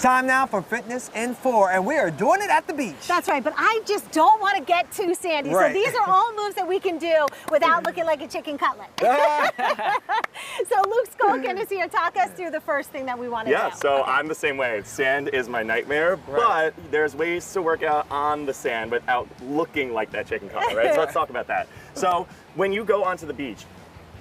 Time now for fitness in 4, and we are doing it at the beach. That's right, but I just don't want to get too sandy. Right. So these are all moves that we can do without looking like a chicken cutlet. So Luke Sklolkin is here. Talk us through the first thing that we want to do. Yeah, so I'm the same way. Sand is my nightmare, but there's ways to work out on the sand without looking like that chicken cutlet, right? So let's talk about that. So when you go onto the beach,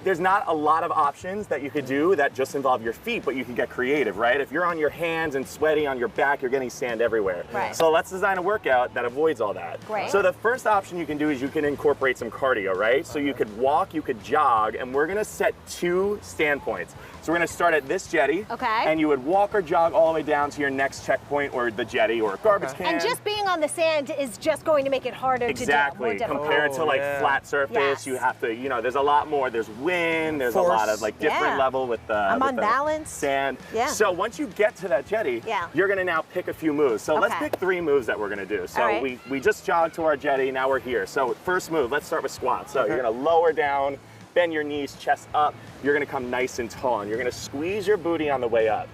there's not a lot of options that you could do that just involve your feet, but you can get creative, right? If you're on your hands and sweaty on your back, you're getting sand everywhere. Right. So let's design a workout that avoids all that. Great. So the first option you can do is you can incorporate some cardio, right? So you could walk, you could jog, and we're gonna set 2 standpoints. So we're gonna start at this jetty, and you would walk or jog all the way down to your next checkpoint or the jetty or a garbage can. And just being on the sand is just going to make it harder to do. Exactly, compared to like flat surface, you have to, you know, there's a lot more, there's wind, there's a lot of like different level with the, I'm on balance. Sand. So once you get to that jetty, you're gonna now pick a few moves. So let's pick 3 moves that we're gonna do. So we just jogged to our jetty, now we're here. So first move, let's start with squats. So you're gonna lower down, bend your knees, chest up. You're gonna come nice and tall, and you're gonna squeeze your booty on the way up.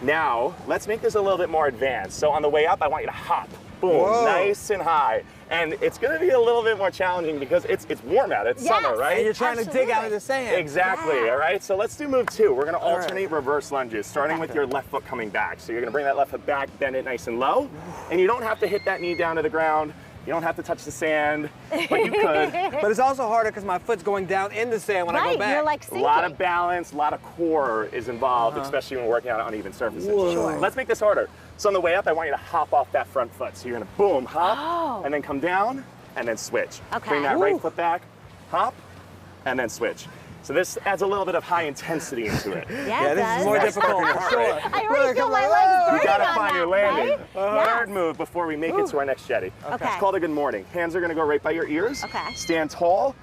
Now, let's make this a little bit more advanced. So on the way up, I want you to hop. Boom, nice and high. And it's gonna be a little bit more challenging because it's warm out, it's summer, right? And you're trying to dig out of the sand. Exactly, all right? So let's do move 2. We're gonna alternate reverse lunges, starting with your left foot coming back. So you're gonna bring that left foot back, bend it nice and low, and you don't have to hit that knee down to the ground. You don't have to touch the sand, but you could. But it's also harder because my foot's going down in the sand when I go back. You're like sinking. A lot of balance, a lot of core is involved, especially when we're working on uneven surfaces. Let's make this harder. So on the way up, I want you to hop off that front foot. So you're gonna boom, hop, and then come down, and then switch. Bring that right foot back, hop, and then switch. So this adds a little bit of high intensity into it. Yeah, this is more difficult. I already feel my legs burning. You gotta on find that, your landing. right? Third move before we make it to our next jetty. It's called a good morning. Hands are gonna go right by your ears. Stand tall,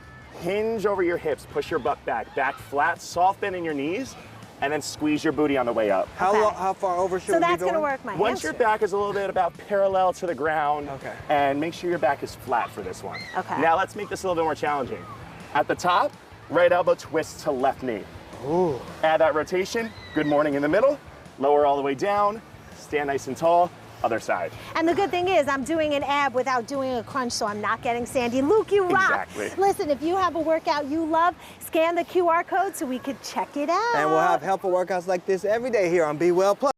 hinge over your hips, push your butt back, back flat, soft bend in your knees, and then squeeze your booty on the way up. How far over should we be going? So that's gonna work my Once your back is a little bit about parallel to the ground, and make sure your back is flat for this one. Now let's make this a little bit more challenging. At the top, right elbow twist to left knee. Add that rotation, good morning in the middle, lower all the way down, stand nice and tall, other side. And the good thing is I'm doing an ab without doing a crunch, so I'm not getting sandy. Luke, you rock. Listen, if you have a workout you love, scan the QR code so we could check it out. And we'll have helpful workouts like this every day here on Be Well Plus.